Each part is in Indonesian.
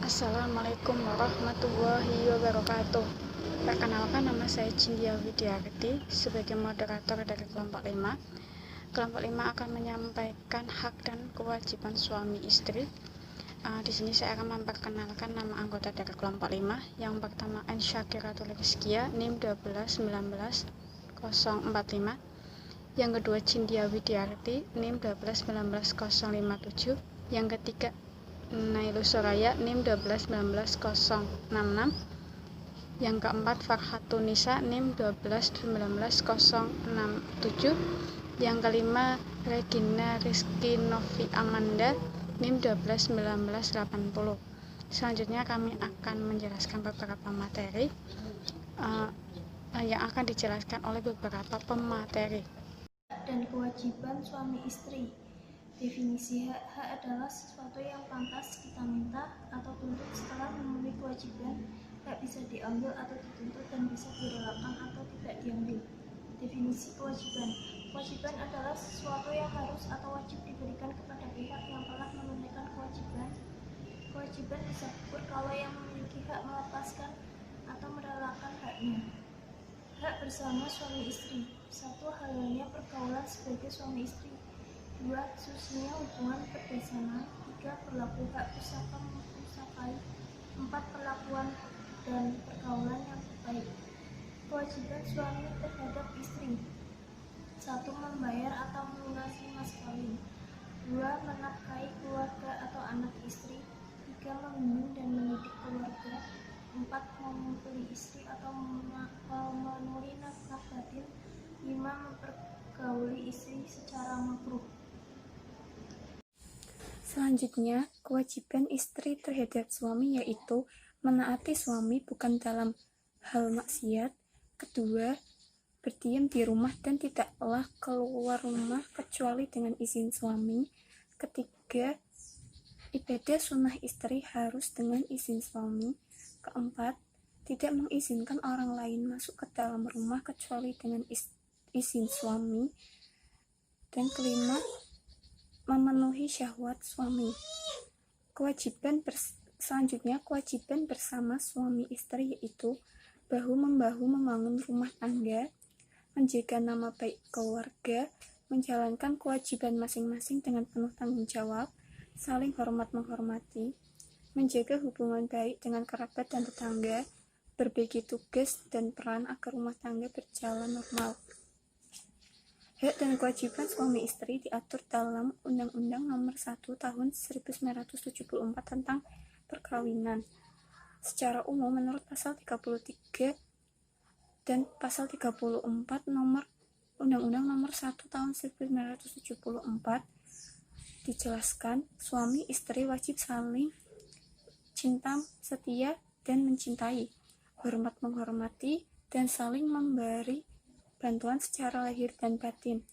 Assalamualaikum warahmatullahi wabarakatuh. Perkenalkan, nama saya Cindia Widiarti sebagai moderator dari kelompok 5. Kelompok 5 akan menyampaikan hak dan kewajiban suami istri. Di sini saya akan memperkenalkan nama anggota dari kelompok 5. Yang pertama Ensyakiratul Rizkia, NIM 1219045. Yang kedua Cindia Widiarti, NIM 1219057. Yang ketiga Nailus Soraya, NIM 1219066. Yang keempat Farhatunisa, NIM 1219067. Yang kelima Regina Rizky Novi Amanda, NIM 12180. Selanjutnya kami akan menjelaskan beberapa materi yang akan dijelaskan oleh beberapa pemateri. Dan kewajiban suami istri. Definisi hak adalah sesuatu yang pantas kita minta atau tuntut setelah memenuhi kewajiban. Hak bisa diambil atau dituntut dan bisa direlakan atau tidak diambil. Definisi kewajiban. Kewajiban adalah sesuatu yang harus atau wajib diberikan kepada pihak yang telah menunaikan kewajiban. Kewajiban bisa gugur kalau yang memiliki hak melepaskan atau merelakan haknya. Hak bersama suami istri. 1. Halalnya pergaulan sebagai suami istri. 2. Sucinya hubungan perbesanan. 3. Berlaku hak pusaka mempusakai. 4. Perlakuan dan pergaulan yang baik. Kewajiban suami terhadap istri. 1. Membayar atau melunasi mas kawin. 2. Menafkahi keluarga atau anak istri. 3. Membimbing dan mendidik keluarga. 4. Memupuli istri atau memenuhi nafkah batin. 5. Mempergauli istri secara makruh. Selanjutnya, kewajiban istri terhadap suami yaitu menaati suami bukan dalam hal maksiat. Kedua, berdiam di rumah dan tidaklah keluar rumah kecuali dengan izin suami. Ketiga, ibadah sunnah istri harus dengan izin suami. Keempat, tidak mengizinkan orang lain masuk ke dalam rumah kecuali dengan izin suami. Dan kelima, memenuhi syahwat suami. Selanjutnya, kewajiban bersama suami istri yaitu bahu-membahu membangun rumah tangga, menjaga nama baik keluarga, menjalankan kewajiban masing-masing dengan penuh tanggung jawab, saling hormat-menghormati, menjaga hubungan baik dengan kerabat dan tetangga, berbagi tugas dan peran agar rumah tangga berjalan normal. Hak dan kewajiban suami istri diatur dalam Undang-Undang Nomor 1 Tahun 1974 tentang perkawinan. Secara umum menurut pasal 33 dan pasal 34 nomor Undang-Undang Nomor 1 Tahun 1974 dijelaskan suami istri wajib saling cinta, setia, dan mencintai, hormat menghormati, dan saling memberi bantuan secara lahir dan batin.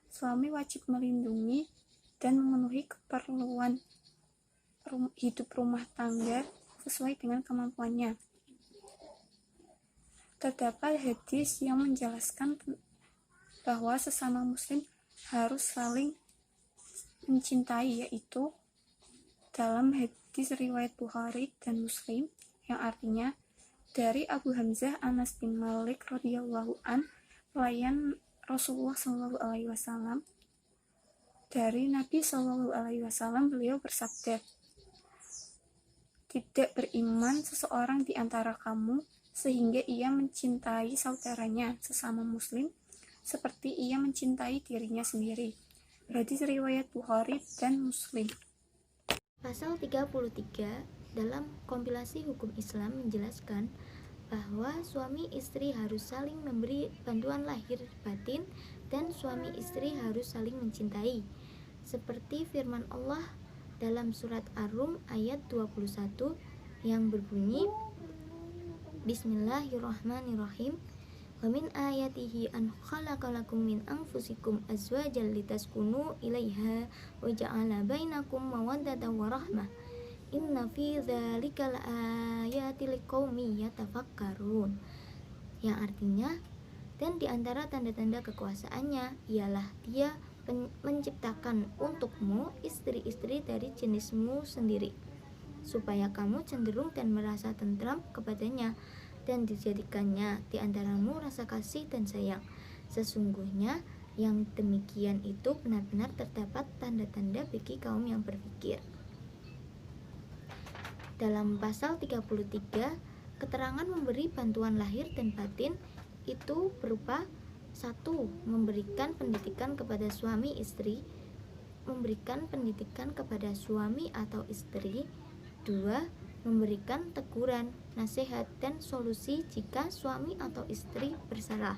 Suami wajib melindungi dan memenuhi keperluan hidup rumah tangga sesuai dengan kemampuannya. Terdapat hadis yang menjelaskan bahwa sesama muslim harus saling mencintai, yaitu dalam hadis riwayat Bukhari dan Muslim yang artinya dari Abu Hamzah Anas bin Malik radhiyallahu an, pelayan Rasulullah SAW, dari Nabi SAW, beliau bersabda, tidak beriman seseorang di antara kamu sehingga ia mencintai saudaranya sesama muslim seperti ia mencintai dirinya sendiri. Hadis riwayat Bukhari dan Muslim. Pasal 33 dalam kompilasi hukum Islam menjelaskan bahwa suami istri harus saling memberi bantuan lahir batin dan suami istri harus saling mencintai. Seperti firman Allah dalam surat Ar-Rum ayat 21 yang berbunyi, Bismillahirrahmanirrahim. Wa min ayatihi an khalaqalakum min anfusikum azwajan litaskunu ilaiha wa ja'ala bainakum mawaddatan wa rahmah. Inna fi dzalika laayatil liqaumin yatafakkarun. Yang artinya, dan di antara tanda-tanda kekuasaannya ialah Dia menciptakan untukmu istri-istri dari jenismu sendiri, supaya kamu cenderung dan merasa tentram kepadanya, dan dijadikannya di antaramu rasa kasih dan sayang. Sesungguhnya yang demikian itu benar-benar terdapat tanda-tanda bagi kaum yang berpikir. Dalam pasal 33, keterangan memberi bantuan lahir dan batin itu berupa 1. Memberikan pendidikan kepada suami istri, memberikan pendidikan kepada suami atau istri. 2. Memberikan teguran, nasihat, dan solusi jika suami atau istri bersalah.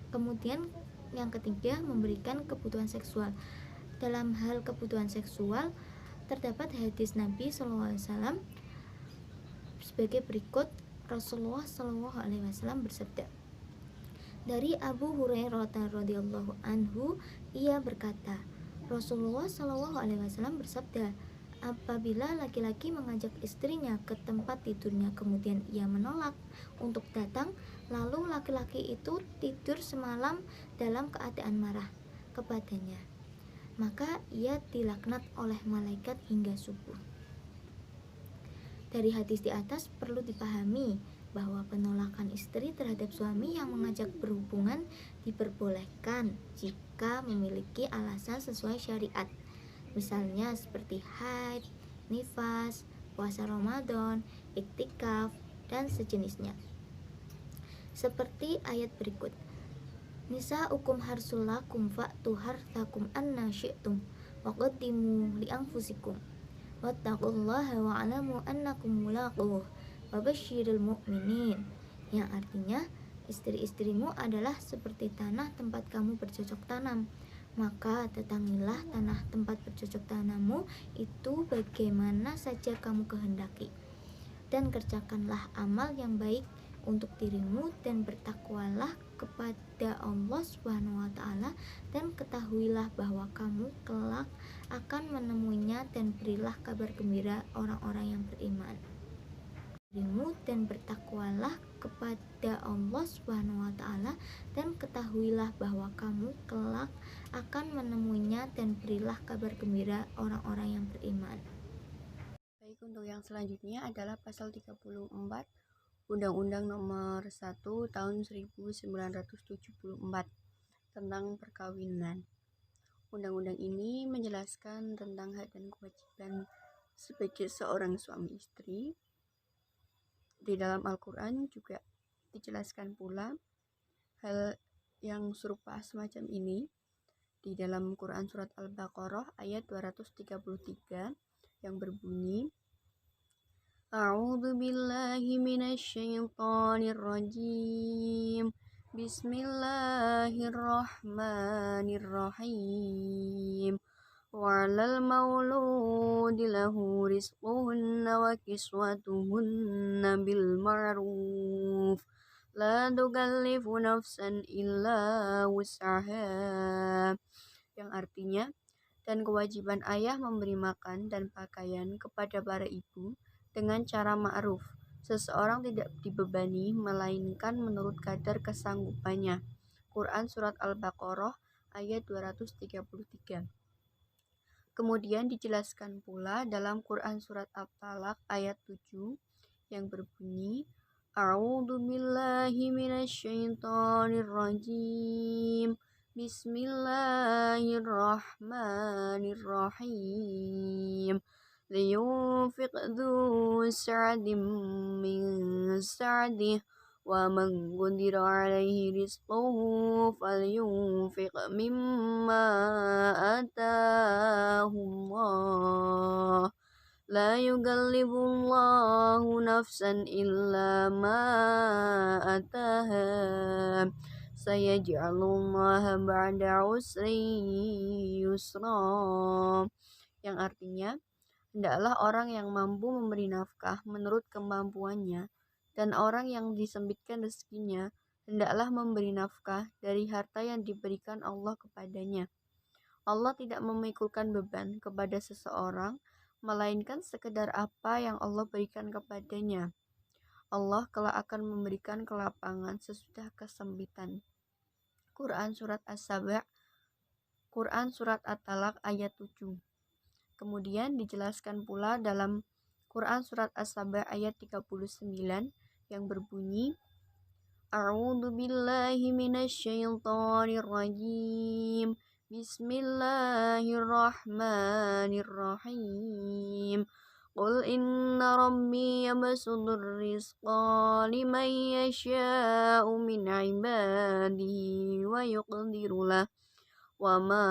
Kemudian yang ketiga, memberikan kebutuhan seksual. Dalam hal kebutuhan seksual, terdapat hadis Nabi SAW sebagai berikut. Rasulullah SAW bersabda, dari Abu Hurairah radhiyallahu anhu, ia berkata, Rasulullah SAW bersabda, apabila laki-laki mengajak istrinya ke tempat tidurnya, kemudian ia menolak untuk datang, lalu laki-laki itu tidur semalam dalam keadaan marah kepadanya, maka ia dilaknat oleh malaikat hingga subuh. Dari hadis di atas perlu dipahami bahwa penolakan istri terhadap suami yang mengajak berhubungan diperbolehkan jika memiliki alasan sesuai syariat, misalnya seperti haid, nifas, puasa Ramadan, iktikaf, dan sejenisnya. Seperti ayat berikut, nisa'ukum harsul lakum fa'tu harthakum anna syi'tum wa qaddimu li anfusikum wattaqullaha wa'lamu annakum mulaquh wa basyiril mu'minin, yang artinya istri-istrimu adalah seperti tanah tempat kamu bercocok tanam, maka datangilah tanah tempat bercocok tanammu itu bagaimana saja kamu kehendaki, dan kerjakanlah amal yang baik untuk dirimu dan bertakwalah kepada Allah SWT, dan ketahuilah bahwa kamu kelak akan menemuinya, dan berilah kabar gembira orang-orang yang beriman. Dirimu dan bertakwalah kepada Allah SWT, dan ketahuilah bahwa kamu kelak akan menemuinya, dan berilah kabar gembira orang-orang yang beriman. Baik, untuk yang selanjutnya adalah pasal 34 Undang-Undang Nomor 1 Tahun 1974 tentang perkawinan. Undang-undang ini menjelaskan tentang hak dan kewajiban sebagai seorang suami istri. Di dalam Al-Quran juga dijelaskan pula hal yang serupa semacam ini di dalam Quran Surat Al-Baqarah ayat 233 yang berbunyi, A'udzu billahi minasyaitonir rajim. Bismillahirrahmanirrahim. Wa'alal mauludi lahu rizquhunna wa kiswatuhunna bil ma'ruf. La tukallifu nafsan illa wus'aha. Yang artinya, dan kewajiban ayah memberi makan dan pakaian kepada para ibu dengan cara ma'ruf. Seseorang tidak dibebani melainkan menurut kadar kesanggupannya. Quran Surat Al-Baqarah ayat 233. Kemudian dijelaskan pula dalam Quran Surat At-Talaq ayat 7 yang berbunyi, A'udzu billahi minasyaitonir rajim. Bismillahirrahmanirrahim. Liyunfiq dzu sa'atin min sa'atihi wa man qudira 'alaihi rizquhu falyunfiq mimma ataahu Allah. La yukallifullahu nafsan illa ma ataha. Sayaj'alullaha ba'da usri yusra. Yang artinya, hendaklah orang yang mampu memberi nafkah menurut kemampuannya, dan orang yang disempitkan rezekinya hendaklah memberi nafkah dari harta yang diberikan Allah kepadanya. Allah tidak memikulkan beban kepada seseorang, melainkan sekedar apa yang Allah berikan kepadanya. Allah kelak akan memberikan kelapangan sesudah kesempitan. Quran Surat As-Saba, Quran Surat At-Talaq ayat 7. Kemudian dijelaskan pula dalam Quran surat As-Saba ayat 39 yang berbunyi, A'udzu billahi minasyaitonir rajim. Bismillahirrahmanirrahim. Qul inna rabbi yabsutur rizqa liman yasha'u min ibadihi wa yuqdiru lah. Wa ma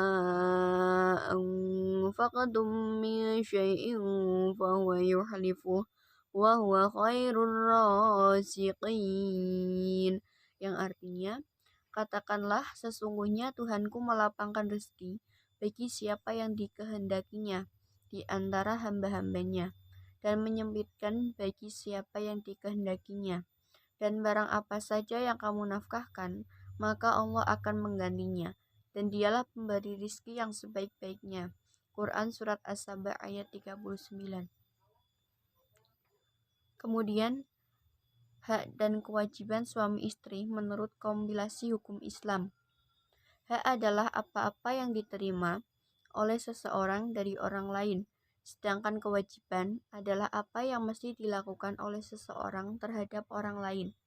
anfaqtum min syai'in fahuwa yuhlifuh wa huwa khairur raziqin. Yang artinya, katakanlah sesungguhnya Tuhanku melapangkan rezeki bagi siapa yang dikehendakinya di antara hamba-hambanya, dan menyempitkan bagi siapa yang dikehendakinya. Dan barang apa saja yang kamu nafkahkan, maka Allah akan menggantinya, dan dialah pemberi rizki yang sebaik-baiknya. Quran surat As-Saba ayat 39. Kemudian, hak dan kewajiban suami istri menurut kompilasi hukum Islam. Hak adalah apa-apa yang diterima oleh seseorang dari orang lain, sedangkan kewajiban adalah apa yang mesti dilakukan oleh seseorang terhadap orang lain.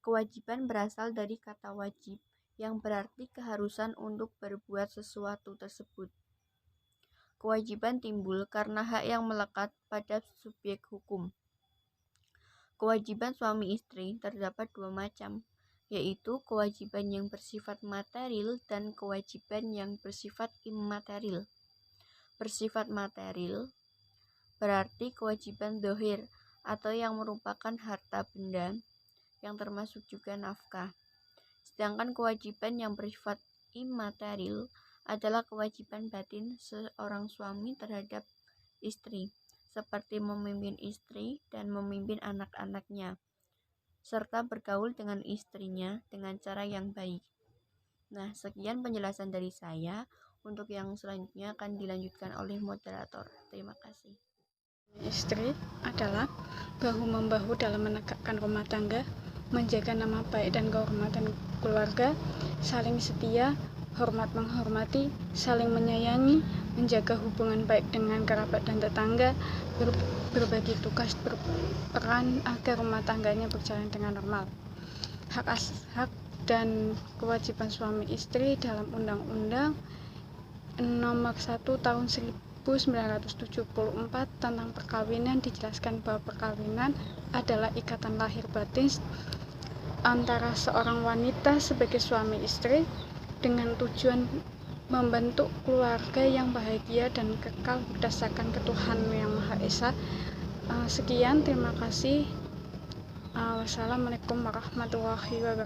Kewajiban berasal dari kata wajib, yang berarti keharusan untuk berbuat sesuatu tersebut. Kewajiban timbul karena hak yang melekat pada subjek hukum. Kewajiban suami istri terdapat dua macam, yaitu kewajiban yang bersifat material dan kewajiban yang bersifat imaterial. Bersifat material berarti kewajiban zahir atau yang merupakan harta benda, yang termasuk juga nafkah. Sedangkan kewajiban yang bersifat imaterial adalah kewajiban batin seorang suami terhadap istri, seperti memimpin istri dan memimpin anak-anaknya, serta bergaul dengan istrinya dengan cara yang baik. Nah, sekian penjelasan dari saya. Untuk yang selanjutnya akan dilanjutkan oleh moderator. Terima kasih. Istri adalah bahu-membahu dalam menegakkan rumah tangga, menjaga nama baik dan kehormatan keluarga, saling setia, hormat menghormati, saling menyayangi, menjaga hubungan baik dengan kerabat dan tetangga, berbagi tugas, berperan agar rumah tangganya berjalan dengan normal. Hak dan kewajiban suami istri dalam Undang-Undang Nomor 1 Tahun 1974 tentang perkawinan dijelaskan bahwa perkawinan adalah ikatan lahir batin antara seorang wanita sebagai suami istri dengan tujuan membentuk keluarga yang bahagia dan kekal berdasarkan ketuhanan yang Maha Esa. Sekian, terima kasih. Wassalamualaikum warahmatullahi wabarakatuh.